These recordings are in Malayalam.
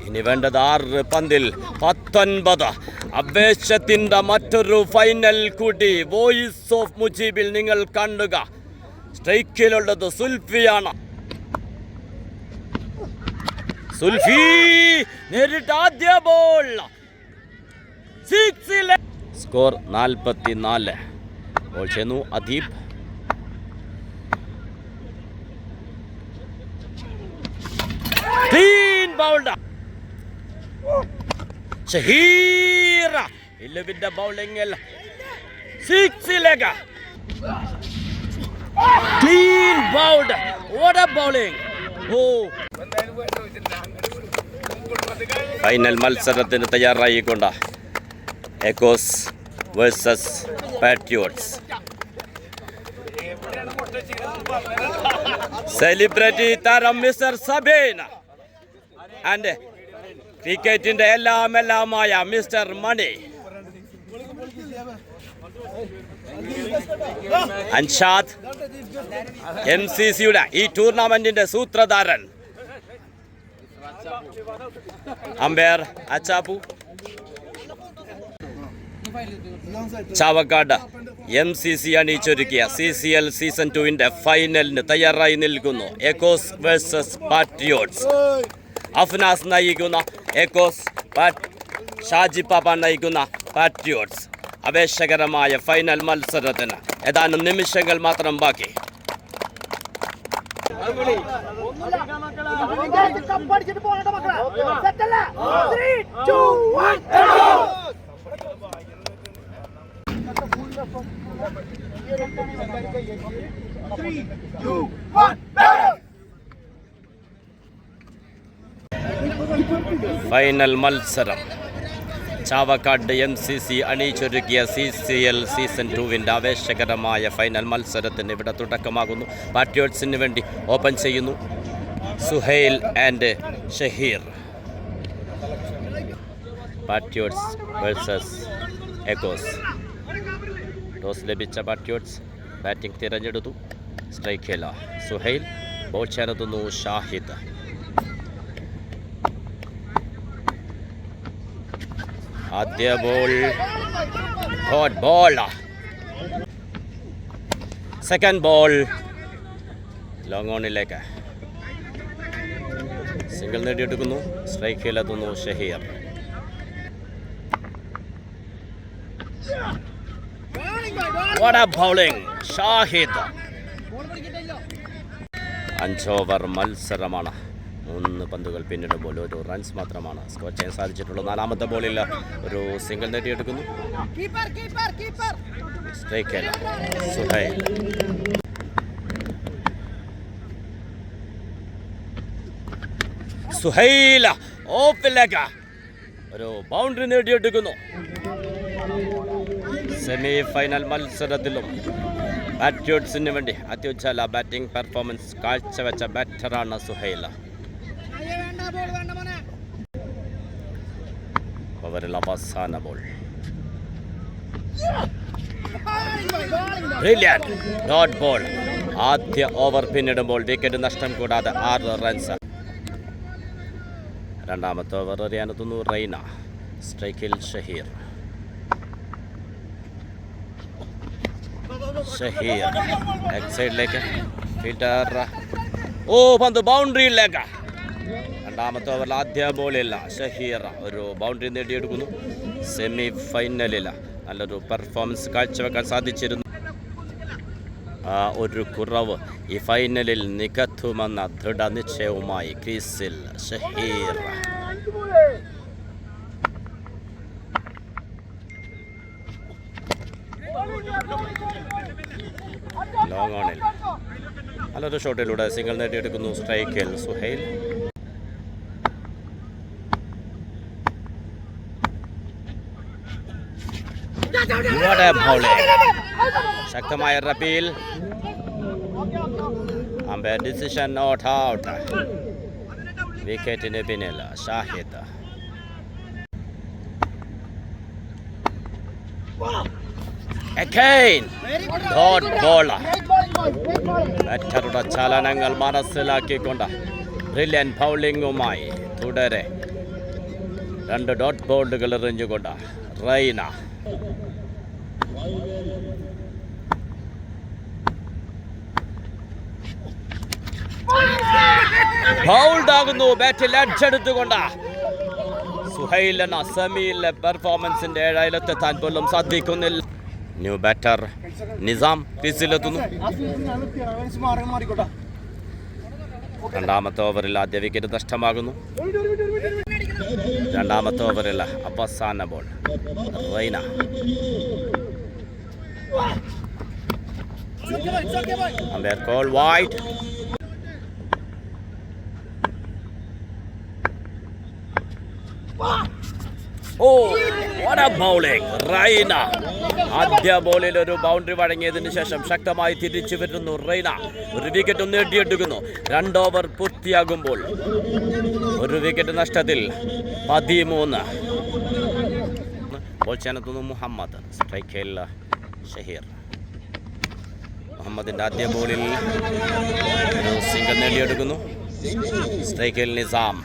ഇനി വേണ്ടത് 6 പന്തിൽ 19. അവേശത്തിൻ്റെ മറ്റൊരു ഫൈനൽ കൂടി വോയിസ് ഓഫ് മുജീബിൽ നിങ്ങൾ കാണുക. സ്ട്രൈക്കിലുള്ളത് സുൽഫിയാണ്. സുൽഫി നേരിട്ട് ആദ്യ ബോൾ. സ്കോർ 44. ബോൾ ചെയ്യുന്നു അദീബ്. Clean bowled. ഷഹീർ ഇലവിന്റെ ബൗളിംഗിൽ 6 clean bowled. What a bowling. Final മത്സരത്തിന് തയ്യാറായിക്കൊണ്ട് എക്കോസ് വേഴ്സസ് പാട്രിയോട്സ്. സെലിബ്രിറ്റി താരം മിസ്റ്റർ സബീൻ ആൻഡ് ക്രിക്കറ്റിന്റെ എല്ലാമായ മിസ്റ്റർ മണി. അൻഷാദ് MCCയുടെ ഈ ടൂർണമെന്റിന്റെ സൂത്രധാരൻ. അമ്പയർ അച്ചാപ്പു. ചാവക്കാട് MCC അണിയിച്ചൊരുക്കിയ CCL സീസൺ 2 ഫൈനലിന് തയ്യാറായി നിൽക്കുന്നു എക്കോസ് വേഴ്സസ് പാട്രിയോട്സ്. അഫ്നാസ് നയിക്കുന്ന എക്കോസ്, ഷാജി പാപ്പ നയിക്കുന്ന പാട്രിയോട്സ്. ആവേശകരമായ ഫൈനൽ മത്സരത്തിന് ഏതാനും നിമിഷങ്ങൾ മാത്രം ബാക്കി. ഫൈനൽ മത്സരം. ചാവക്കാട് MCC അണിയിച്ചൊരുക്കിയ CCL സീസൺ 2 ആവേശകരമായ ഫൈനൽ മത്സരത്തിന് ഇവിടെ തുടക്കമാകുന്നു. പാട്രിയോട്സിന് വേണ്ടി ഓപ്പൺ ചെയ്യുന്നു Suhail and Shaheer. Patriots versus Echoes. Toss ലഭിച്ച പാട്രിയോട്സ് ബാറ്റിംഗ് തിരഞ്ഞെടുത്തു. സ്ട്രൈക്കില സുഹൈൽ. ബോൾ ചേർത്തുന്നു ഷാഹിദ്. ആദ്യ ball dot ball. Second ball long ഓണിലേക്ക്. സിംഗിൾ നേടിയെടുക്കുന്നു. സ്ട്രൈക്കിലെത്തുന്നു Shaheer. What a bowling. Shahid. 5 over മത്സരമാണ്. 3 പന്തുകൾ പിന്നിടുമ്പോൾ 1 റൺസ് മാത്രമാണ് സ്കോർ ചെയ്യാൻ സാധിച്ചിട്ടുള്ളത്. 4ാമത്തെ ബോളിൽ ഒരു സിംഗിൾ നേടിയെടുക്കുന്നു. സ്ട്രൈക്കിൽ സുഹൈൽ. സുഹൈൽ ഓഫിലേക്ക് ഒരു ബൗണ്ടറി നേടിയെടുക്കുന്നു. സെമി ഫൈനൽ മത്സരത്തിലും പാട്രിയോട്സിന് വേണ്ടി അത്യുജ്വല ബാറ്റിംഗ് പെർഫോമൻസ് കാഴ്ചവെച്ച ബാറ്ററാണ് സുഹൈൽ. ഓവറിൽ അവസാന ബോൾ. Brilliant dot ball. ആദ്യ ഓവർ പിന്നിടുമ്പോൾ വിക്കറ്റ് നഷ്ടം കൂടാതെ 6 റൺസ്. 2ാമത്തെ ഓവർ എറിയാനെത്തുന്നു റൈന. സ്ട്രൈക്കിൽ ഷഹീർ. ലെഗ് സൈഡിലേക്ക് ഫീൽഡർ. പന്ത് ബൗണ്ടറിയിലേക്ക്. 2ാമത്തെ ഓവറിൽ ആദ്യ ബോളില്ല. ഷഹീർ ഒരു ബൗണ്ടറി നേടിയെടുക്കുന്നു. സെമി ഫൈനലിൽ നല്ലൊരു പെർഫോമൻസ് കാഴ്ചവെക്കാൻ സാധിച്ചിരുന്നു. ഒരു കുറവ് ഈ ഫൈനലിൽ നികത്തുമെന്ന ദൃഢനിശ്ചയവുമായി ക്രീസിൽ ഷഹീർ. ലോങ് ഓണിൽ നല്ലൊരു ഷോട്ടിലൂടെ സിംഗിൾ നേടിയെടുക്കുന്നു. സ്ട്രൈക്കിൽ സുഹൈൽ. ശക്തമായ Rabeel. Umpire decision not out. വിക്കറ്റിന് പിന്നിൽ ഷാഹിദ്. ബാറ്ററുടെ ചലനങ്ങൾ മനസ്സിലാക്കിക്കൊണ്ട് ബ്രില്യൻ ബൗളിംഗുമായി തുടരെ 2 ഡോട്ട് ബോളുകൾ എറിഞ്ഞുകൊണ്ട് റൈന. ബൗൾഡാകുന്നു ബാറ്റിൽ അടിച്ചെടുത്തുകൊണ്ട്. സുഹൈൽ എന്ന സെമിയിലെ പെർഫോമൻസിന്റെ ഏഴായിലെത്താൻ പോലും സാധിക്കുന്നില്ല. ന്യൂ ബാറ്റർ നിസാം ക്രീസിലെത്തുന്നു. രണ്ടാമത്തെ ഓവറിൽ ആദ്യ വിക്കറ്റ് നഷ്ടമാകുന്നു. രണ്ടാമത്തെ ഓവറിൽ അവസാന ball Raina. Umpire call wide. what a bowling! Raina ആദ്യ ബോളിൽ ഒരു ബൗണ്ടറി വഴങ്ങിയതിന് ശേഷം ശക്തമായി തിരിച്ചു വരുന്നു റൈന. ഒരു വിക്കറ്റ് നേടിയെടുക്കുന്നു. 2 ഓവർ പൂർത്തിയാകുമ്പോൾ ഒരു വിക്കറ്റ് നഷ്ടത്തിൽ 13. ബോൾ ചെയ്യാനെത്തുന്നു മുഹമ്മദ്. സ്ട്രൈക്കിൽ ഷഹീർ. മുഹമ്മദിന്റെ ആദ്യ ബോളിൽ ഒരു സിംഗിൾ നേടിയെടുക്കുന്നു. സ്ട്രൈക്കിൽ നിസാം.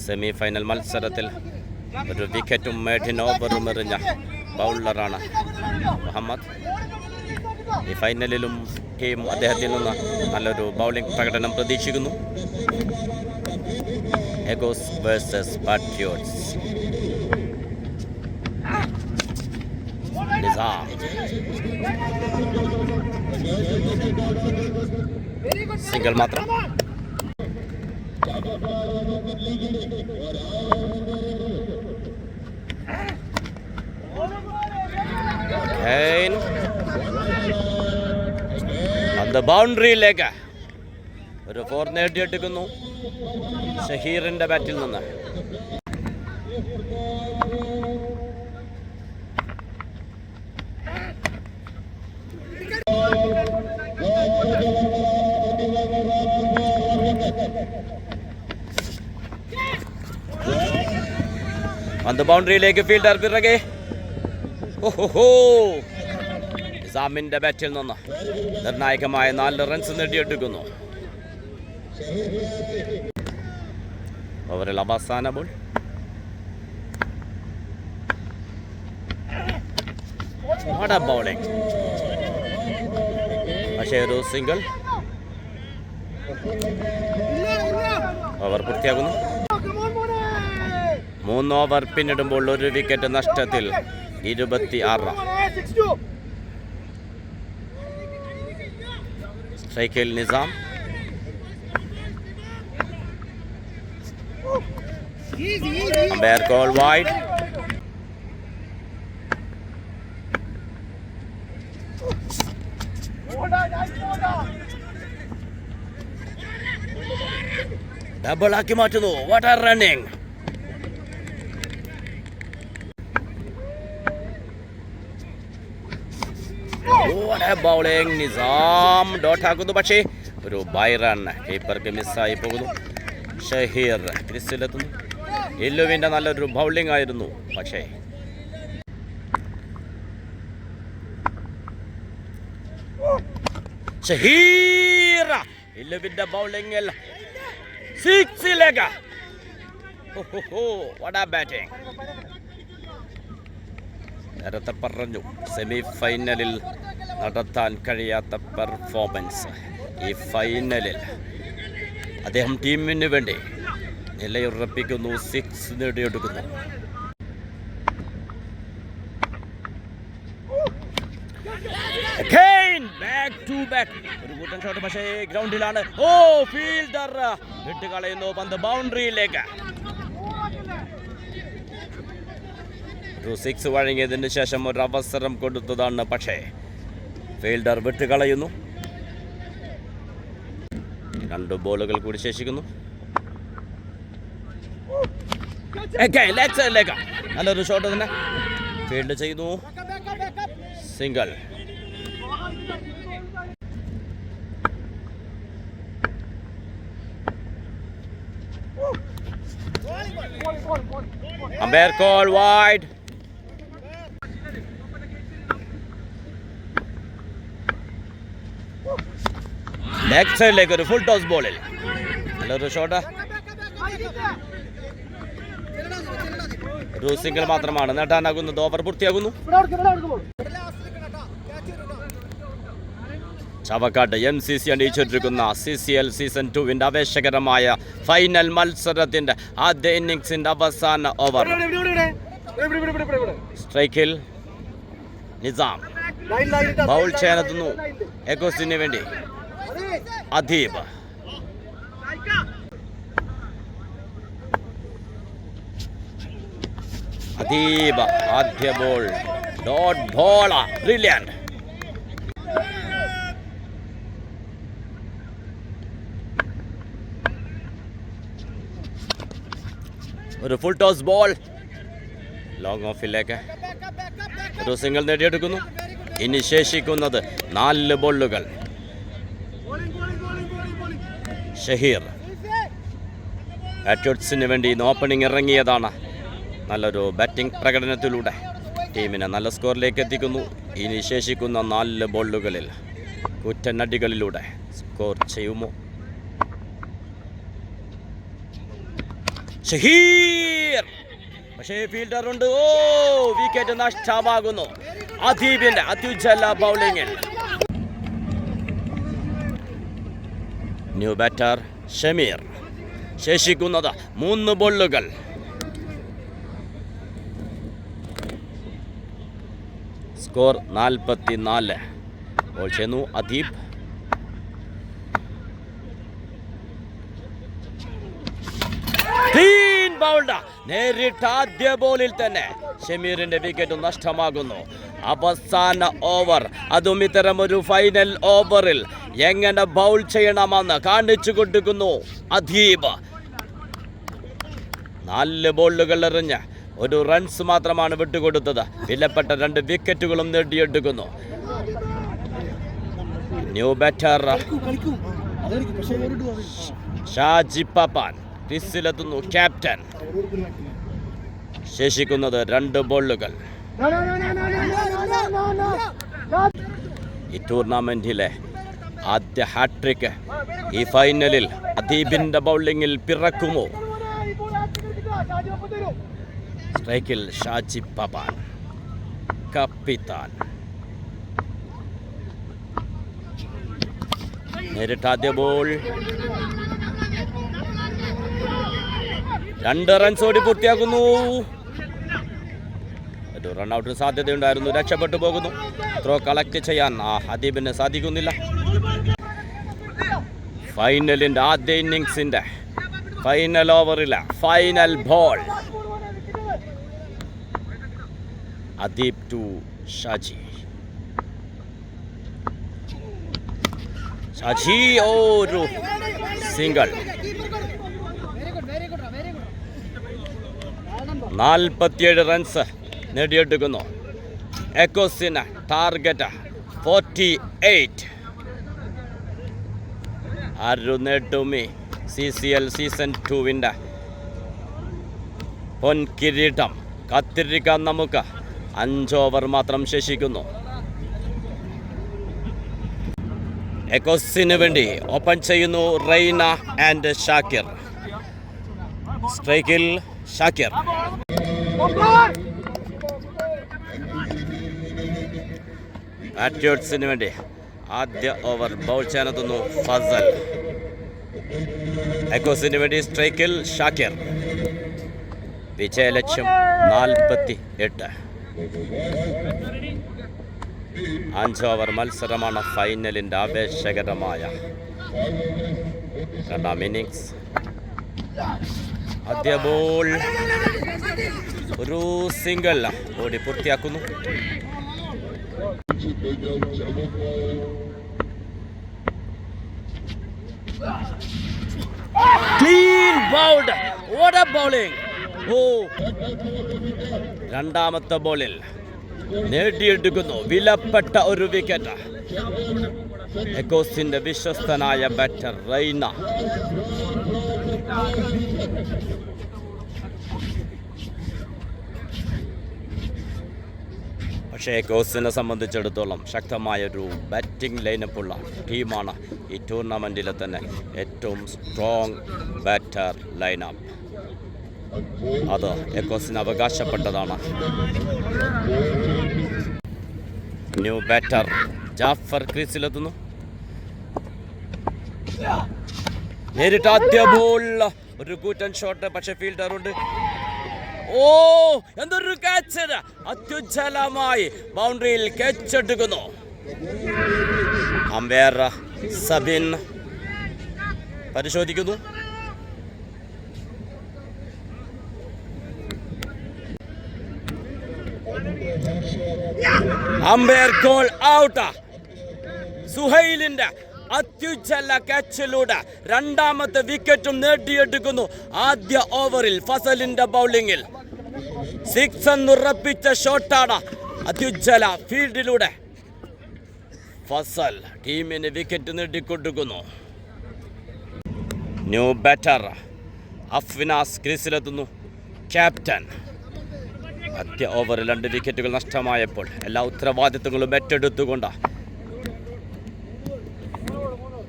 സെമി ഫൈനൽ മത്സരത്തിൽ ഒരു വിക്കറ്റും മേഡിൻ ഓവറും എറിഞ്ഞ ബൗളറാണ് മുഹമ്മദ്. ഈ ഫൈനലിലും ടീം അദ്ദേഹത്തിൽ നിന്ന് നല്ലൊരു ബൗളിംഗ് പ്രകടനം പ്രതീക്ഷിക്കുന്നു. എഗോസ് വേഴ്സസ് പാട്രിയോട്സ്. നിസാം. സിംഗിൾ മാത്രം. ബൗണ്ടറിയിലേക്ക് ഒരു 4 നേടിയെടുക്കുന്നു ഷഹീറിന്റെ ബാറ്റിൽ നിന്ന്. പന്ത് ബൗണ്ടറിയിലേക്ക് ഫീൽഡർ പിറകെ. നിസാമിന്റെ ബാറ്റിൽ നിന്ന് നിർണായകമായ 4 റൺസ് നേടിയെടുക്കുന്നു. ഓവറിൽ അവസാന ബോൾ. what a bowling! പക്ഷേ ഒരു സിംഗിൾ. ഓവർ പൂർത്തിയാകുന്നു. 3 ഓവർ പിന്നിടുമ്പോൾ ഒരു വിക്കറ്റ് നഷ്ടത്തിൽ 26. സ്ട്രൈക്കിൽ Nizam. Umpire call wide. Double ആക്കി മാറ്റുന്നു. What are running! Bowling. Nizam dot ആക്കുന്നു. പക്ഷേ ഒരു ബൈ റൺ കീപ്പർക്ക് മിസ്സായി പോകുന്നു. ഷഹീർ ക്രീസിലെത്തുന്നു. ഇല്ലുവിൻ്റെ നല്ലൊരു ബൗളിംഗ് ആയിരുന്നു. പക്ഷേ ഷഹീർ ഇല്ലുവിൻ്റെ ബൗളിംഗിൽ 6ലേക്ക്. what a batting! നേരത്തെ പറഞ്ഞു സെമി ഫൈനലിൽ നടത്താൻ കഴിയാത്ത പെർഫോമൻസ് ഈ ഫൈനലിൽ അദ്ദേഹം ടീമിന് വേണ്ടി നിലയുറപ്പിക്കുന്നു. 6 നേടിയെടുക്കുന്നു. ബാക്ക് ടു ബാക്ക് ഒരു കൂട്ടൻ ഷോട്ട്. പക്ഷേ ഗ്രൗണ്ടിലാണ്. ഫീൽഡർ വിട്ട് കളയുന്നു പന്ത് ബൗണ്ടറിയിലേക്ക്. ഒരു 6 വഴങ്ങിയതിന് ശേഷം ഒരു അവസരം കൊടുത്തതാണ്. പക്ഷേ ഫീൽഡർ വിട്ട് കളയുന്നു. 2 ബോളുകൾ കൂടി ശേഷിക്കുന്നു. നല്ലൊരു ഷോട്ട് തന്നെ ഫീൽഡ് ചെയ്യുന്നു. Single. Umpire call wide. Leg സൈഡിലേക്ക് ഒരു ഫുൾ ടോസ് ബോളിൽ നല്ലൊരു ഷോട്ട്. ഒരു സിംഗിൾ മാത്രമാണ് നേടാനാകുന്നത്. ഓവർ പൂർത്തിയാകുന്നു. ചാവക്കാട് MCC അണിയിച്ചിരിക്കുന്ന CCL സീസൺ 2 ആവേശകരമായ ഫൈനൽ മത്സരത്തിന്റെ ആദ്യ ഇന്നിംഗ്സിന്റെ അവസാന ഓവർ. സ്ട്രൈക്കിൽ നിസാം, ബൗൾ ചെയ്യാനെത്തുന്നു എക്കോസിന് വേണ്ടി അദീബ്. അദീബ് ആദ്യ ബോൾ, ഡോട്ട് ബോൾ, ബ്രില്യന്റ്. ഒരു ഫുൾ ടോസ് ബോൾ ലോങ് ഓഫിലേക്ക്. ഒരു സിംഗിൾ നേടിയെടുക്കുന്നു. ഇനി ശേഷിക്കുന്നത് 4 ബോളുകൾ. ഷഹീർ പാട്രിയോട്സിന് വേണ്ടി ഇന്ന് ഓപ്പണിംഗ് ഇറങ്ങിയതാണ്. നല്ലൊരു ബാറ്റിംഗ് പ്രകടനത്തിലൂടെ ടീമിനെ നല്ല സ്കോറിലേക്ക് എത്തിക്കുന്നു. ഇനി ശേഷിക്കുന്ന 4 ബോളുകളിൽ കുറ്റനടികളിലൂടെ സ്കോർ ചെയ്യുമോ? ഷഹീർ, പക്ഷേ ഫീൽഡർ ഉണ്ട്. വിക്കറ്റ് നഷ്ടമാകുന്നു. അദീബിന്റെ അത്യുജ്വല ബൗളിംഗിൽ ന്യൂ ബാറ്റർ ഷമീർ. ശേഷിക്കുന്നത് 3 ബോളുകൾ. സ്കോർ 44. ബോൾ ചെയ്യുന്നു അദീബ്. Clean bowled. നേരിട്ട ആദ്യ ബോളിൽ തന്നെ ഷമീറിന്റെ വിക്കറ്റ് നഷ്ടമാകുന്നു. അവസാന ഓവർ, അതും ഇത്തരം ഒരു ഫൈനൽ ഓവറിൽ എങ്ങനെ ബൗൾ ചെയ്യണമെന്ന് കാണിച്ചു കൊടുക്കുന്നു അദീബ്. 4 ബോളുകൾ എറിഞ്ഞ് ഒരു റൺസ് മാത്രമാണ് വിട്ടുകൊടുത്തത്. വിലപ്പെട്ട 2 വിക്കറ്റുകളും നേടിയെടുക്കുന്നു. ന്യൂ ബാറ്റർ ഷാജി പാപ്പാൻ ക്രീസിലെത്തുന്നു, ക്യാപ്റ്റൻ. ശേഷിക്കുന്നത് 2 ബോളുകൾ. ഈ ടൂർണമെന്റിലെ ആദ്യ ഹാട്രിക്ക് ഈ ഫൈനലിൽ അദീബിന്റെ ബൗളിംഗിൽ പിറക്കുമോ? സ്ട്രൈക്കിൽ ഷാജി പാപ്പാൻ, കപ്പിത്താൻ. നേരിട്ട ആദ്യ ബോൾ, 2 റൺസ് ഓടി പൂർത്തിയാക്കുന്നു. ഒരു റൺഔട്ടിന് സാധ്യതയുണ്ടായിരുന്നു, രക്ഷപ്പെട്ടു പോകുന്നു. ത്രോ കളക്ട് ചെയ്യാൻ അദീബിന് സാധിക്കുന്നില്ല. ഫൈനലിന്റെ ആദ്യ ഇന്നിംഗ്സിന്റെ ഫൈനൽ ഓവറിലെ final ball. Adeeb to Shaji. Shaji ഒരു സിംഗിൾ. 47 റൺസ് നേടിയെടുക്കുന്നു. എക്കോസിന് ടാർഗറ്റ് 48. ആരു നേടുമി CCL സീസൺ 2 പൊൻകിരീടം? കാത്തിരിക്കാൻ നമുക്ക്. 5 ഓവർ മാത്രം ശേഷിക്കുന്നു. എക്കോസിന് വേണ്ടി ഓപ്പൺ ചെയ്യുന്നു റെയ്ന ആൻഡ് ഷാക്കിർ. സ്ട്രൈക്കിൽ ഷാക്കിർ. പാട്രിയോട്സിന് വേണ്ടി ആദ്യ ഓവർ ബൗൾ ചെയ്യാനെത്തുന്നു ഫസൽ. എക്കോസിന് വേണ്ടി സ്ട്രൈക്കിൽ ഷാക്കിർ. വിജയലക്ഷ്യം 48. 5 ഓവർ മത്സരമാണ് ഫൈനലിൻ്റെ ആവേശകരമായ 2ാം ഇന്നിംഗ്സ്. ആദ്യ ബോൾ, ഒരു സിംഗിൾ ഓടി പൂർത്തിയാക്കുന്നു. Clean bowled. What a bowling. രണ്ടാമത്തെ ബോളിൽ നേടിയെടുക്കുന്നു വിലപ്പെട്ട ഒരു വിക്കറ്റ്. എക്കോസിന്റെ വിശ്വസ്തനായ ബാറ്റർ റെയ്ന. പക്ഷേ എക്കോസിനെ സംബന്ധിച്ചിടത്തോളം ശക്തമായൊരു ബാറ്റിംഗ് ലൈനപ്പുള്ള ടീമാണ് ഈ ടൂർണമെൻറ്റിലെ തന്നെ ഏറ്റവും സ്ട്രോങ് ബാറ്റർ ലൈനപ്പ്. അത് എക്കോസിന് അവകാശപ്പെട്ടതാണ്. ന്യൂ ബാറ്റർ ജാഫർ ക്രീസിലെത്തുന്നു. നേരിട്ട് ആദ്യ ബോൾ, ഒരു കൂറ്റൻ ഷോട്ട്, പക്ഷെ ഫീൽഡർ ഉണ്ട്. ഓ, എന്തൊരു ക്യാച്ച്! അത്യുജ്വലമായി ബൗണ്ടറിയിൽ ക്യാച്ച് എടുക്കുന്നു. അമ്പയർ സബിൻ പരിശോധിക്കുന്നു. Umpire call out. സുഹൈലിന്റെ അത്യുജ്വല ക്യാച്ചിലൂടെ രണ്ടാമത്തെ വിക്കറ്റും നേടിയെടുക്കുന്നു. ആദ്യ ഓവറിൽ ഫസലിന്റെ ബൗളിംഗിൽ 6 എന്നുറപ്പിച്ച ഷോട്ടാണ്. അത്യുജ്വല ഫീൽഡിലൂടെ ഫസൽ ടീമിന് വിക്കറ്റ് നേടിക്കൊടുക്കുന്നു. ന്യൂ ബാറ്റർ അഫ്നാസ് ക്രീസിലെത്തുന്നു. ക്യാപ്റ്റൻ ആദ്യ ഓവറിൽ 2 വിക്കറ്റുകൾ നഷ്ടമായപ്പോൾ എല്ലാ ഉത്തരവാദിത്വങ്ങളും ഏറ്റെടുത്തുകൊണ്ട്,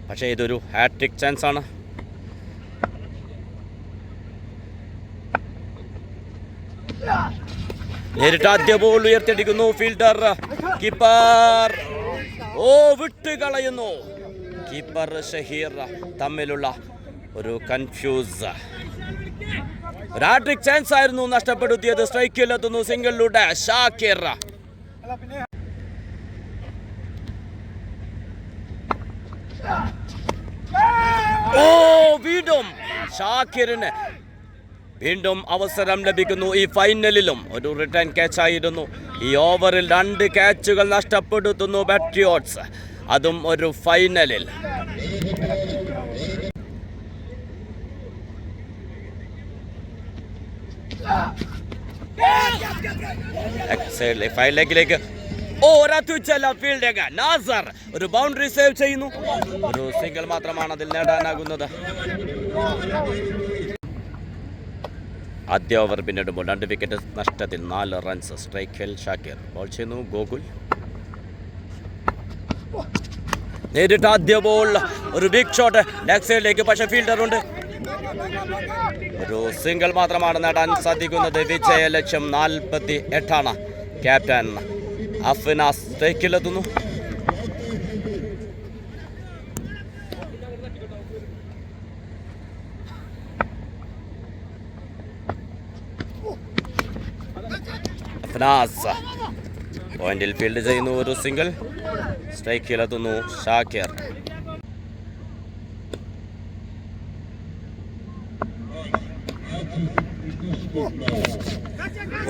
പക്ഷേ ഇതൊരു ഹാട്രിക് ചാൻസ് ആണ്. നേരിട്ട് ആദ്യ ബോൾ ഉയർത്തിയടിക്കുന്നു. ഫീൽഡർ, കീപ്പർ വിട്ടുകളയുന്നു. കീപ്പർ ഷഹീർ തമ്മിലുള്ള ഒരു കൺഫ്യൂസ്. ഒരു ഹാട്രിക് ചാൻസ് ആയിരുന്നു നഷ്ടപ്പെടുത്തിയത്. സ്ട്രൈക്കിലെത്തുന്നു സിംഗിളിലൂടെ ഷാക്കിർ. വീണ്ടും ഷാക്കിറിന് വീണ്ടും അവസരം ലഭിക്കുന്നു. ഈ ഫൈനലിലും ഒരു റിട്ടേൺ ക്യാച്ച് ആയിരുന്നു. ഈ ഓവറിൽ 2 ക്യാച്ചുകൾ നഷ്ടപ്പെടുത്തുന്നു പാട്രിയോട്സ്, അതും ഒരു ഫൈനലിൽ. ലെഗിലേക്ക് ഫീൽഡിലേക്ക് നാസർ ഒരു ബൗണ്ടറി സേവ് ചെയ്യുന്നു. ഒരു സിംഗിൾ മാത്രമാണ് അതിൽ നേടാനാകുന്നത്. ആദ്യ ഓവർ പിന്നിടുമ്പോൾ 2 വിക്കറ്റ് നഷ്ടത്തിൽ 4 റൺസ്. സ്ട്രൈക്കിൽ ഷാക്കിർ ബോൾ ചെയ്യുന്നു. ഗോകുൽ നേരിട്ട് ആദ്യ ബോൾ, ഒരു ബിഗ് ഷോട്ട് ലെഗ് സൈഡിലേക്ക്, പക്ഷേ ഫീൽഡർ ഉണ്ട്. ഒരു സിംഗിൾ മാത്രമാണ് നേടാൻ സാധിക്കുന്നത്. വിജയ ലക്ഷ്യം 48. ക്യാപ്റ്റൻ അഫ്നാസ് സ്ട്രൈക്കിലെത്തുന്നു. അഫ്നാസ് പോയിന്റിൽ ഫീൽഡ് ചെയ്യുന്നു. ഒരു സിംഗിൾ. സ്ട്രൈക്കിലെത്തുന്നു ഷാക്കിർ.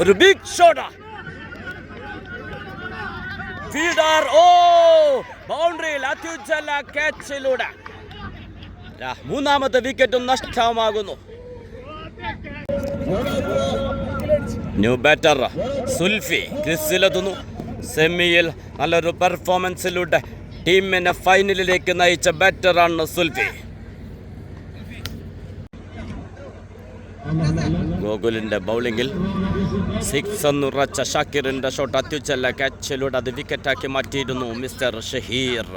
ഒരു ബിഗ് ഷോട്ട്. ഫീൽഡർ ബൗണ്ടറിയിൽ അത്യുജ്വല ക്യാച്ചിലൂടെ 3ാമത്തെ വിക്കറ്റും നഷ്ടമാകുന്നു. ന്യൂ ബാറ്റർ സുൽഫി ക്രീസിലെത്തുന്നു. സെമിയിൽ നല്ലൊരു പെർഫോമൻസിലൂടെ ടീമിനെ ഫൈനലിലേക്ക് നയിച്ച ബാറ്ററാണ് സുൽഫി. ഗോകുലിന്റെ ബൗളിംഗിൽ 6 എന്നുറച്ച ഷാക്കിറിന്റെ ഷോട്ട് അത്യുജ്വല ക്യാച്ചിലൂടെ അത് വിക്കറ്റാക്കി മാറ്റിയിരുന്നു മിസ്റ്റർ ഷഹീർ.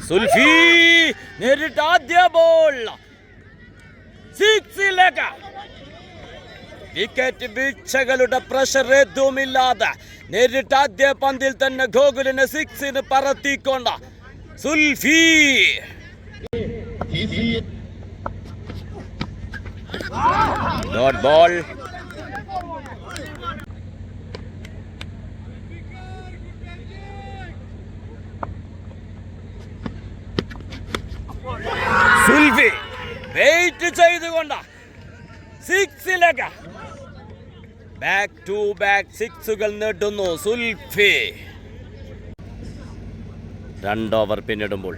സുൽഫി നേരിട്ട് ആദ്യ ബോൾ 6ലേക്ക്. വിക്കറ്റ് വീഴ്ചകളുടെ പ്രഷർ ഏതുമില്ലാതെ നേരിട്ട് ആദ്യ പന്തിൽ തന്നെ ഗോകുലിനെ 6 പറത്തിക്കൊണ്ട Sulfi. Dot ball. Sulfi wait ചെയ്തുകൊണ്ട് 6ലേക്ക് ബാക്ക് ടു ബാക്ക് 6കൾ നേടുന്നു സുൽഫി. 2 ഓവർ പിന്നിടുമ്പോൾ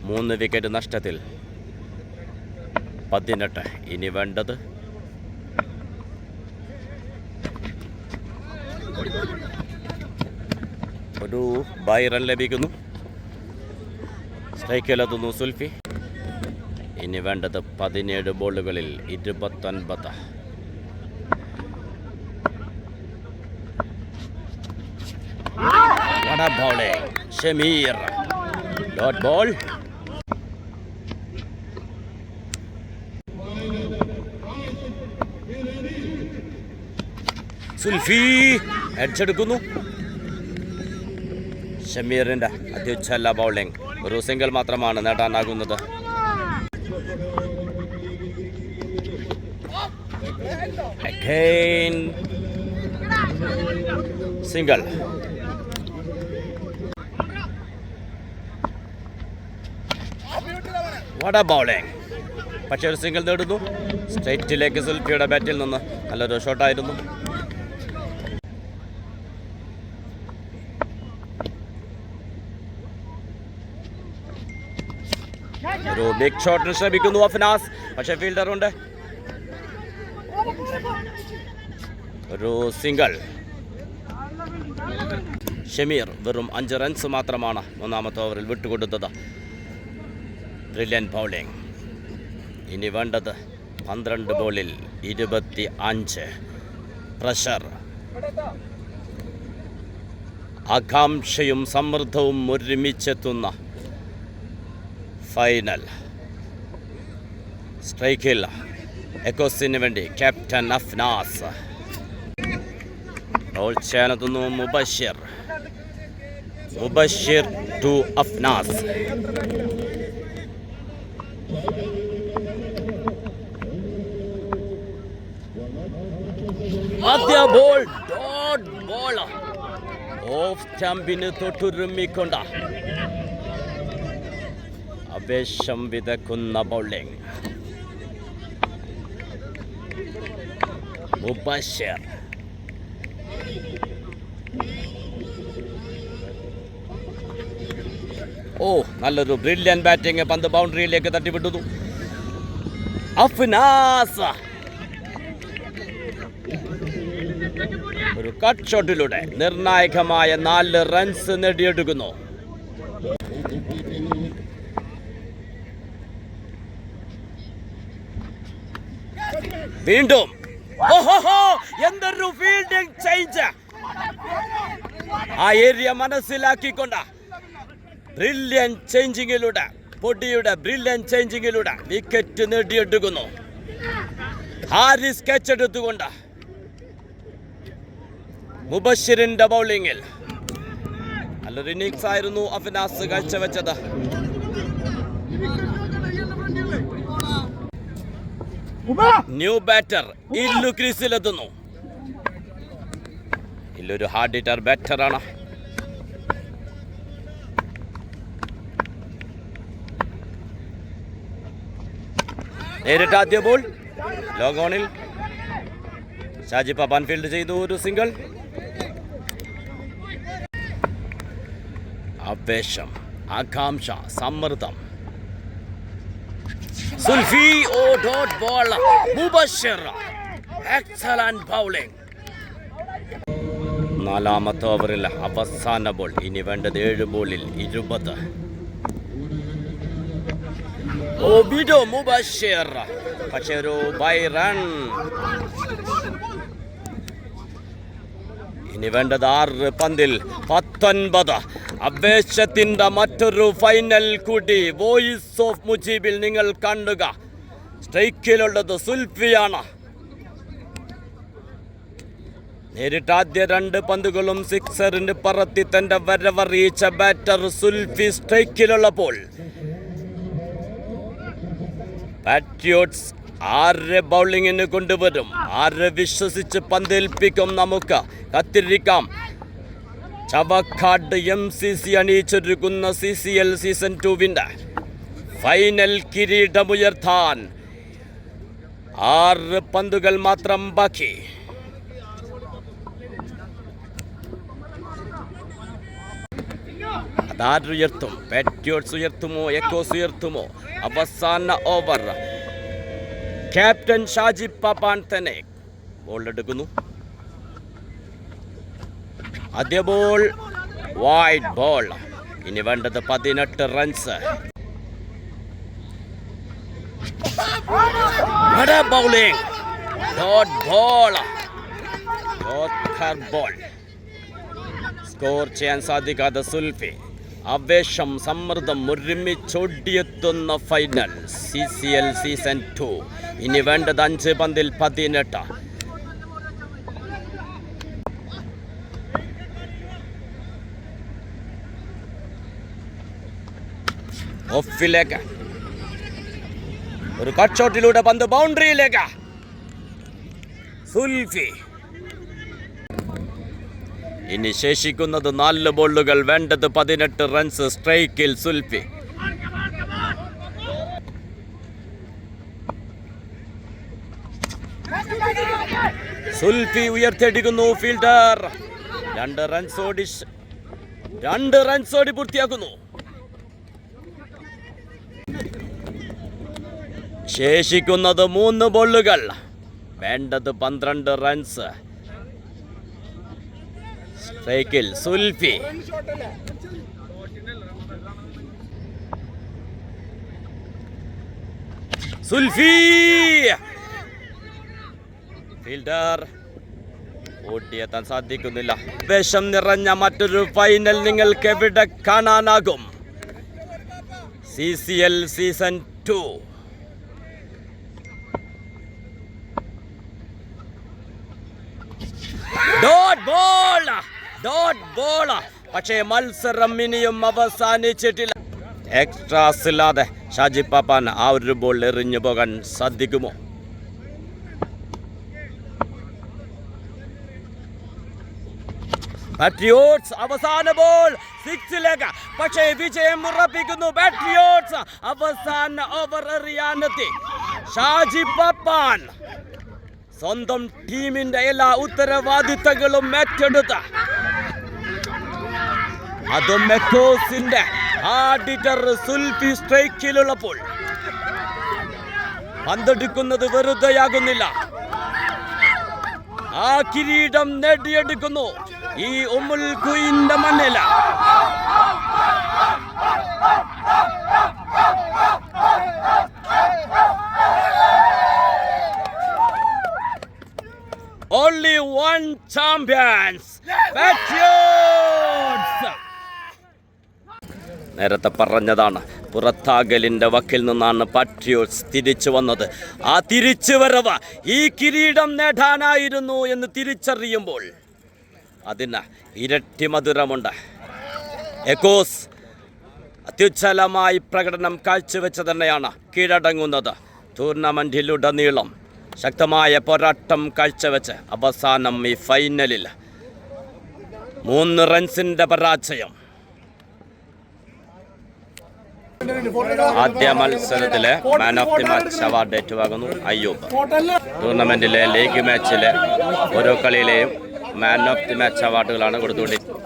3 വിക്കറ്റ് നഷ്ടത്തിൽ 18. ഇനി വേണ്ടത് ഒരു ബൈ റൺ ലഭിക്കുന്നു. സ്ട്രൈക്കിലെത്തുന്നു സുൽഫി. ഇനി വേണ്ടത് 17 ബോളുകളിൽ 29. bowling. Shamir. Dot ball. Sulfi അടിച്ചെടുക്കുന്നു. ഷമീറിന്റെ അത്യുച്ഛല്ല ബൗളിംഗ്. ഒരു സിംഗിൾ മാത്രമാണ് നേടാനാകുന്നത്. Again single. What a bowling. പക്ഷേ ഒരു സിംഗിൾ നേടുന്നു. സ്ട്രൈറ്റിലേക്ക് സുൽഫിയുടെ ബാറ്റിൽ നിന്ന് നല്ലൊരു ഷോട്ടായിരുന്നു. ഒരു ബിഗ് ഷോട്ടിന് ശ്രമിക്കുന്നു അഫ്നാസ്. പക്ഷേ ഫീൽഡറുണ്ട്. ഒരു സിംഗിൾ. ഷമീർ വെറും 5 റൺസ് മാത്രമാണ് മൂന്നാമത്തെ ഓവറിൽ വിട്ടുകൊടുത്തത്. Brilliant bowling. ഇനി വേണ്ടത് 12 ബോളിൽ 25. പ്രഷർ, ആകാംക്ഷയും സമ്മർദ്ദവും ഒരുമിച്ചെത്തുന്ന ഫൈനൽ. സ്ട്രൈക്കിൽ എക്കോസിന് വേണ്ടി ക്യാപ്റ്റൻ അഫ്നാസ്. ബോൾ ചെയ്യാനെത്തുന്നു മുബഷിർ. മുബഷിർ ടു അഫ്നാസ്. ആദ്യ ബോൾ ഡോട്ട് ബോൾ. ഓഫ് സ്റ്റമ്പിന് തൊട്ടുരുമ്മിക്കൊണ്ട ആവേശം വിതക്കുന്ന ബൗളിംഗ്. മുബഷിർ. നല്ലൊരു ബ്രില്യൻ ബാറ്റിംഗ്. പന്ത് ബൗണ്ടറിയിലേക്ക് തട്ടിവിട്ടുന്നു. അഫ്നാസ് ഒരു കട്ട് ഷോട്ടിലൂടെ നിർണായകമായ 4 റൺസ് നേടിയെടുക്കുന്നു. വീണ്ടും എന്തൊരു ഫീൽഡിംഗ് ചേഞ്ച്. ആ ഏരിയ മനസ്സിലാക്കിക്കൊണ്ട് ബ്രില്യൻ ചേഞ്ചിങ്ങിലൂടെ, പൊടിയുടെ ബ്രില്യൻ ചേഞ്ചിങ്ങിലൂടെ വിക്കറ്റ് നേടിയെടുക്കുന്നു. ഹാരിസ് ക്യാച്ച് എടുത്തുകൊണ്ട് മുബഷിറിന്റെ ബൗളിംഗിൽ നല്ലൊരു ഇന്നിങ്സ് ആയിരുന്നു അഫ്നാസ് കാഴ്ചവെച്ചത്. ന്യൂ ബാറ്റർ ഇല്ലു ക്രീസിലെത്തുന്നു. ഇല്ലൊരു ഹാർഡ് ഹിറ്റർ ബാറ്ററാണ്. നേരിട്ട് ആദ്യ ബോൾ ലോങ് ഓണിൽ ഷാജി പപ്പാൻ ഫീൽഡ് ചെയ്തു. ഒരു സിംഗിൾ. ആവേശം, ആകാംക്ഷ, സമ്മർദ്ദം. Sulfi. Dot ball. Mubashir. Excellent bowling. നാലാമത്തെ ഓവറിൽ അവസാന ബോൾ. ഇനി വേണ്ടത് 7 ബോളിൽ 20. വിഡോ മുബഷിർ. പക്ഷേ ഒരു ബൈ റൺ. ഇനി വേണ്ടത് 6 പന്തിൽ 19. ആവേശത്തിന്റെ മറ്റൊരു ഫൈനൽ കൂടി വോയിസ് ഓഫ് മുജീബിൽ നിങ്ങൾ കാണുക. സ്ട്രൈക്കിലുള്ളത് സുൽഫിയാണ്. നേരിട്ട് ആദ്യ 2 പന്തുകളും സിക്സറിന് പറത്തി തന്റെ വരവറിയിച്ച ബാറ്റർ സുൽഫി സ്ട്രൈക്കിലുള്ളപ്പോൾ പാട്രിയോട്സ് 6 ബൗളിങ്ങിന് കൊണ്ടുവരും. 6 വിശ്വസിച്ച് പന്തേൽപ്പിക്കും. നമുക്ക് കാത്തിരിക്കാം. ചവക്കാട് MCC അണിയിച്ചൊരുക്കുന്ന CCL സീസൺ 2 ഫൈനൽ കിരീടമുയർത്താൻ 6 പന്തുകൾ മാത്രം ബാക്കി. അതാരുയർത്തും? പാട്രിയോട്സ് ഉയർത്തുമോ? എക്കോസ് ഉയർത്തുമോ? അവസാന ഓവർ ക്യാപ്റ്റൻ ഷാജി പപ്പാൻ തന്നെ ബോൾ എടുക്കുന്നു. ആദ്യ ബോൾ വൈഡ് ബോൾ. ഇനി വേണ്ടത് 18 runs. Bowling. Dot ball. Ball. Score ചെയ്യാൻ സാധിക്കാതെ സുൽഫി. ആവേശം സമ്മർദ്ദം ഒരുമിച്ചൊടിയെത്തുന്ന ഫൈനൽ CCL സീസൺ 2. ഇനി വേണ്ടത് 5 പന്തിൽ 18. ഓഫിലേക്ക് ഒരു കട്ട് ഷോട്ടിലൂടെ പന്ത് ബൗണ്ടറിയിലേക്ക്. സുൽഫി. ഇനി ശേഷിക്കുന്നത് 4 ബോളുകൾ, വേണ്ടത് 18 റൺസ്. സ്ട്രൈക്കിൽ സുൽഫി. സുൽഫി ഉയർത്തിയടിക്കുന്നു. ഫീൽഡർ 2 റൺസോടി പൂർത്തിയാക്കുന്നു. ശേഷിക്കുന്നത് 3 ബോളുകൾ, വേണ്ടത് 12 റൺസ്. സ്ട്രൈക്കിൽ സുൽഫി. ഫീൽഡർ ഓടിയെത്താൻ സാധിക്കുന്നില്ല. വിഷം നിറഞ്ഞ മറ്റൊരു ഫൈനൽ നിങ്ങൾക്ക് എവിടെ കാണാനാകും? CCL season 2. Dot ball. പക്ഷേ മത്സരം ഇനിയും അവസാനിച്ചിട്ടില്ല. എക്സ്ട്രാസ് ഇല്ലാതെ ഷാജി പാപ്പാൻ ആ ഒരു ബോൾ എറിഞ്ഞു പോകാൻ സാധിക്കുമോ? പാട്രിയോട്സ് അവസാന ബോൾ 6ലേക്ക്, പക്ഷേ വിജയം ഉറപ്പിക്കുന്നു. പാട്രിയോട്സ് അവസാന ഓവർ എറിയാനെത്തി. ഷാജി പാപ്പാൻ സ്വന്തം ടീമിന്റെ എല്ലാ ഉത്തരവാദിത്തങ്ങളും ഏറ്റെടുത്ത, അതും മെക്കോസിന്റെ ആഡിറ്റർ സുൽഫി സ്ട്രൈക്കിലുള്ളപ്പോൾ പന്തെടുക്കുന്നത് വെറുതെയാകുന്നില്ല. ആ കിരീടം നേടിയെടുക്കുന്നു ഈ ഉമ്മുൽ ഖുയിന്റെ മണ്ണിൽ. Only one champions, Patriots. നേരത്തെ പറഞ്ഞതാണ്, പുറത്താകലിന്റെ വക്കിൽ നിന്നാണ് പാട്രിയോട്സ് തിരിച്ചു വന്നത്. ആ തിരിച്ചുവരവ് ഈ കിരീടം നേടാനായിരുന്നു എന്ന് തിരിച്ചറിയുമ്പോൾ അതിന് ഇരട്ടി മധുരമുണ്ട്. എക്കോസ് അത്യുജ്വലമായി പ്രകടനം കാഴ്ചവെച്ച് തന്നെയാണ് കീഴടങ്ങുന്നത്. ടൂർണമെന്റിലുടനീളം ശക്തമായ പോരാട്ടം കാഴ്ചവെച്ച് അവസാനം ഈ ഫൈനലിൽ 3 റൺസിന്റെ പരാജയം. ആദ്യ മത്സരത്തിലെ man of the match award ഏറ്റുവാങ്ങുന്നു അയ്യൂബ്. ടൂർണമെന്റിലെ ലീഗ് മാച്ചിലെ ഓരോ കളിയിലെയും മാൻ ഓഫ് ദി മാച്ച് അവാർഡുകളാണ് കൊടുത്തുകൊണ്ടിരിക്കുന്നത്.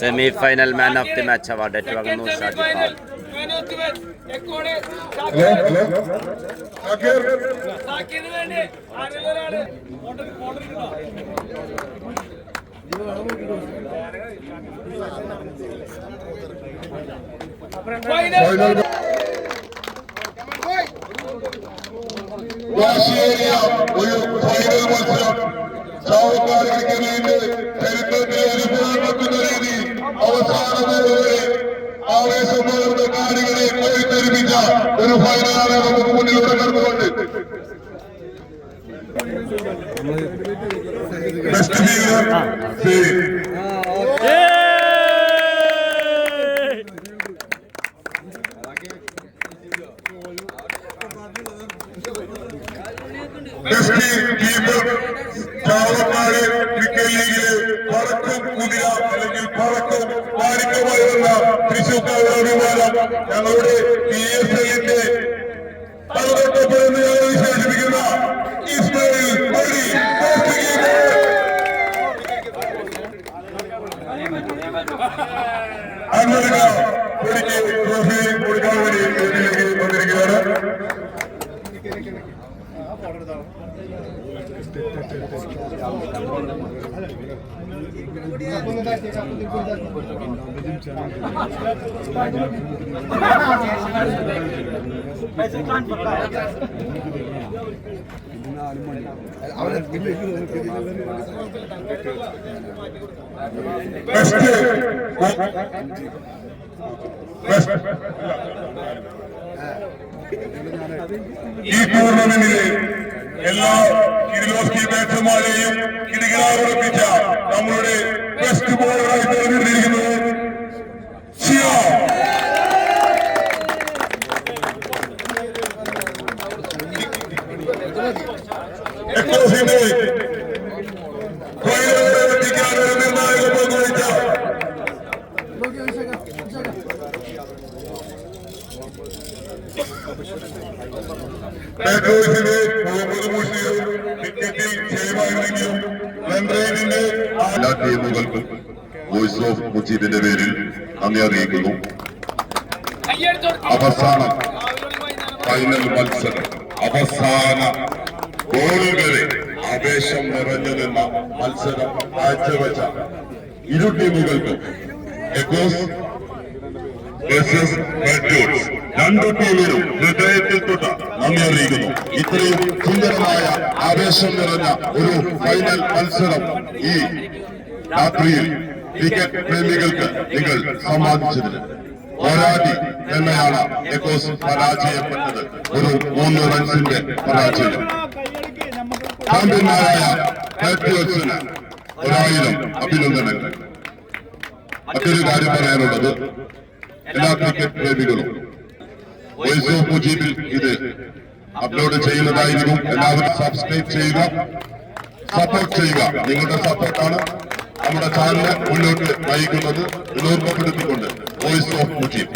Semi final man of the match award ഏറ്റുവാങ്ങുന്നു ഷാജി പാൽ. വാശിയേറിയ ഒരു ഫൈനൽ മത്സരം ചാവക്കാടുകൾക്ക് വേണ്ടി ചരിത്രത്തെ അനുഭവമാക്കുന്ന രീതിയിൽ അവസാനത്തെ ആവേശമുള്ള കാണികളെ കോരിത്തെരിപ്പിച്ച ഒരു ഫൈനലാണ് നമുക്ക് മുന്നിലൂടെ കടന്നുകൊണ്ട് ചാവക്കാട് ക്രിക്കറ്റ് ലീഗില് പറക്കും കുതിര അല്ലെങ്കിൽ പറക്കും വാരിക്കമായി വന്ന തൃശൂർക്കാരുടെ അഭിമാനം ഞങ്ങളുടെ PSLന്റെ തലതൊട്ടപ്പെടുന്ന ഞങ്ങൾ വിശേഷിപ്പിക്കുന്ന ഇസ്മായിൽ മണി അന്മലിക പൊടിക്ക് ട്രോഫി കൊടുക്കാൻ വേണ്ടി ഇതിലേക്ക് വന്നിരിക്കുകയാണ്. ഈ ടൂർണമെന്റിലെ എല്ലാ കിർലോസ്കി ബാറ്റ്സ്മാരെയും കിടികിടാറുറപ്പിച്ച നമ്മളുടെ ബെസ്റ്റ് ബോളറായി തെരഞ്ഞെടുത്തിരിക്കുന്നത് എക്കോസിന്റെ നിർണായക പങ്കുവഹിച്ച ബാറ്റേഴ്സിന്റെ മുഹമ്മദ് മുഷീർ വിക്കറ്റിൽ ചെയ്യുമായിരുന്നെങ്കിലും റൺറേറ്റിന്റെ എല്ലാ ടീമുകൾക്കും വോയിസ് ഓഫ് മുജീബിന്റെ പേരിൽ നന്ദി അറിയിക്കുന്നു. അവസാന ഫൈനൽ മത്സരം അവസാന ഗോൾ വരെ ആവേശം നിറഞ്ഞു നിന്ന മത്സരം കാഴ്ചവെച്ച ഇരു ടീമുകൾക്കും എക്കോസ് വേഴ്സസ് ബാറ്റേഴ്സ് രണ്ടു ടീമിനും ഹൃദയത്തിൽ തൊട്ട നന്ദി അറിയിക്കുന്നു. ഇത്രയും സുന്ദരമായ ആവേശം നിറഞ്ഞ ഒരു ഫൈനൽ മത്സരം ഈ രാത്രിയിൽ ക്രിക്കറ്റ് പ്രേമികൾക്ക് നിങ്ങൾ സമ്മാനിച്ചതിന് പോരാടി തന്നെയാണ് എക്കോസ് പരാജയപ്പെട്ടത്. ഒരു 3 റൺസിന്റെ പരാജയം. ചാമ്പ്യന്മാരായ ബാറ്റേഴ്സിന് 1000 അഭിനന്ദനങ്ങൾ. മറ്റൊരു കാര്യം പറയാനുള്ളത്, എല്ലാ ക്രിക്കറ്റ് പ്രേമികളും വോയിസ് ഓഫ് മുജീബിൽ ഇത് അപ്ലോഡ് ചെയ്യുന്നതായിരിക്കും. എല്ലാവരും സബ്സ്ക്രൈബ് ചെയ്യുക, സപ്പോർട്ട് ചെയ്യുക. നിങ്ങളുടെ സപ്പോർട്ടാണ് നമ്മുടെ ചാനലിനെ മുന്നോട്ട് നയിക്കുന്നത്. ഓർമ്മപ്പെടുത്തിക്കൊണ്ട് വോയിസ് ഓഫ് മുജീബ്.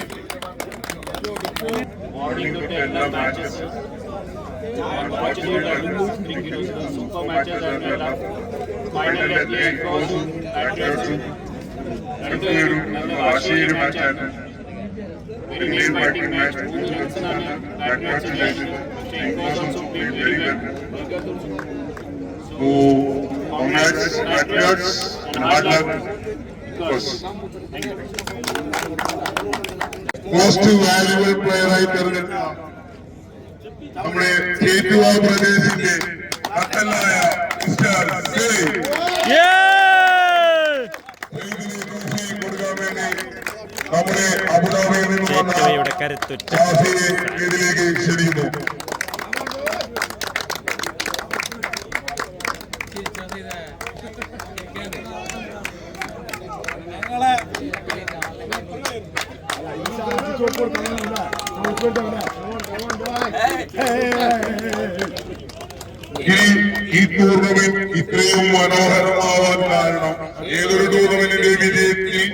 വാശിയൊരു മാച്ചാണ്. England batting match, congratulations. Also played very well. So, congrats, Patriots, and hard luck. Of most valuable player ആയി തെരഞ്ഞെടുത്ത നമ്മുടെ ചേറ്റുവ പ്രദേശിന്റെ നട്ടലായ മിസ്റ്റർ സലീം കൊടുക്കാൻ വേണ്ടി നമ്മുടെ അബുദാബിയിൽ നിന്ന് വന്ന ഷാഫിയെ ഇതിലേക്ക് ക്ഷണിക്കുന്നു. ഈ ടൂർണമെന്റ് ഇത്രയും മനോഹരമാവാൻ കാരണം ഏതൊരു ടൂർണമെന്റിന്റെ വിജയത്തിൽ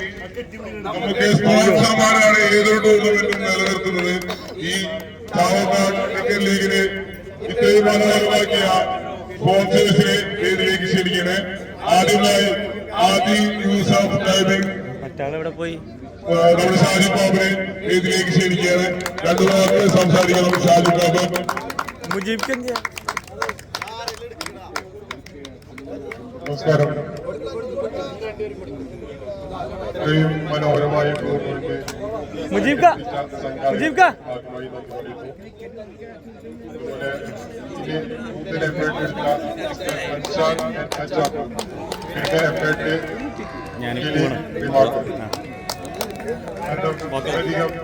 നമുക്ക് സ്പോൺസർമാരാണ് ഏതൊരു ടൂർണമെന്റും നിലനിർത്തുന്നത്. ഈ ചാവക്കാട് ക്രിക്കറ്റ് ലീഗിനെ ഇത്രയും മനോഹരമാക്കിയ സ്പോൺസേഴ്സിനെ ഇതിലേക്ക് ക്ഷണിക്കണേ. ആദ്യമായി ആദി യൂസഫ് ടൈമിംഗ് നമ്മുടെ ഷാജി ബാബിനെ ഇതിലേക്ക് ക്ഷണിക്കുകയാണ്. 2 വാക്ക് സംസാരിക്കണം. ഷാജി ബാബ്. നമസ്കാരം. ഇത്രയും മനോഹരമായ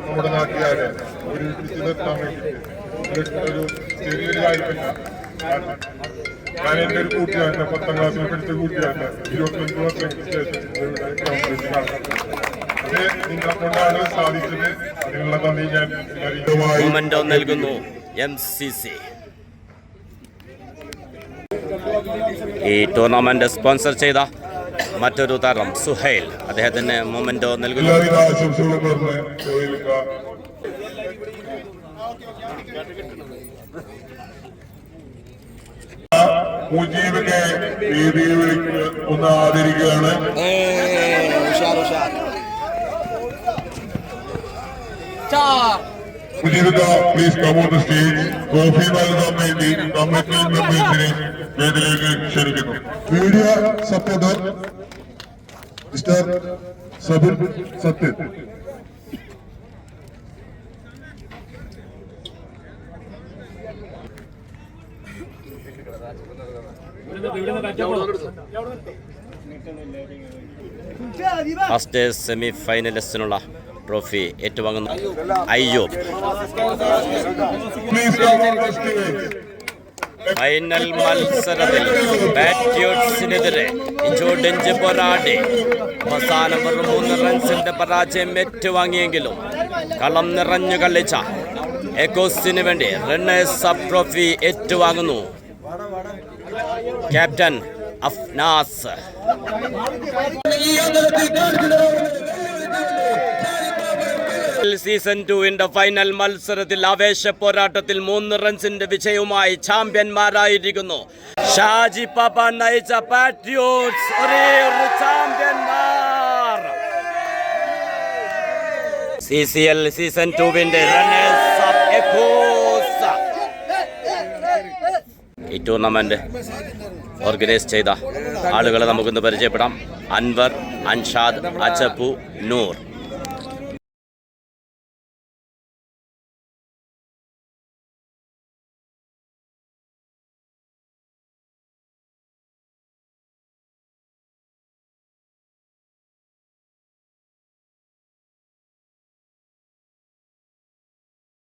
നമ്മുടെ നാട്ടുകാരെ ഒരു പിടിച്ചു നിർത്താൻ വേണ്ടിയിട്ട് ഒരു ചെറിയൊരു കാര്യമില്ല. ഞാൻ എൻ്റെ ഒരു കൂട്ടുകാരനെ 10ാം ക്ലാസ്സിൽ പഠിച്ച കൂട്ടുകാരനെ 25 വർഷങ്ങൾക്ക് ശേഷം ഇവിടെ ഗ്രൗണ്ടിലേക്ക് കാണുന്നത്. അത് നിങ്ങളെ കൊണ്ടാണ് സാധിച്ചത്. അതിനുള്ള നന്ദി ഞാൻ മൊമെന്റോ നൽകുന്നു MCC. ഈ ടൂർണമെന്റ് സ്പോൺസർ ചെയ്ത മറ്റൊരു താരം സുഹൈൽ, അദ്ദേഹത്തിന് മൊമെന്റോ നൽകുന്നു. എല്ലാവിധ ആശംസകളും പറഞ്ഞ് മുജീബിനെ വേദിയിൽ ഒന്ന് ആദരിക്കുകയാണ്. മുജീബിക please come on the stage. Trophy നൽകാൻ വേണ്ടി കമ്മിറ്റി മെമ്പേഴ്സിനെ വേദിയിലേക്ക് ക്ഷണിക്കുന്നു. Media supporter mister Sabir Sathyan. First semi ഫൈനലിസ്റ്റിനുള്ള ട്രോഫി ഏറ്റുവാങ്ങുന്നു അയ്യൂബ്. ഫൈനൽ മത്സരത്തിൽ പാട്രിയോട്സിനെതിരെ ഇഞ്ചോടിഞ്ച് പോരാടി അവസാനം 3 റൺസിന്റെ പരാജയം ഏറ്റുവാങ്ങിയെങ്കിലും കളം നിറഞ്ഞു കളിച്ച എക്കോസിന് വേണ്ടി റണ്ണേഴ്സ് അപ്പ് ട്രോഫി ഏറ്റുവാങ്ങുന്നു ക്യാപ്റ്റൻ അഫ്നാസ്. സീസൺ 2 ഫൈനൽ മത്സരത്തിൽ ആവേശ പോരാട്ടത്തിൽ 3 റൺസിന്റെ വിജയവുമായി ചാമ്പ്യന്മാരായിരിക്കുന്നു ഷാജി പാപ്പ നയിച്ച പാട്രിയോട്സ്. ഒരേ ഒരു ചാമ്പ്യന്മാർ. CCL season 2 runners up echoes. ഈ ടൂർണമെന്റ് ഓർഗനൈസ് ചെയ്ത ആളുകളെ നമുക്കൊന്ന് പരിചയപ്പെടാം. അൻവർ, അൻഷാദ്, അച്ചപ്പു, നൂർ.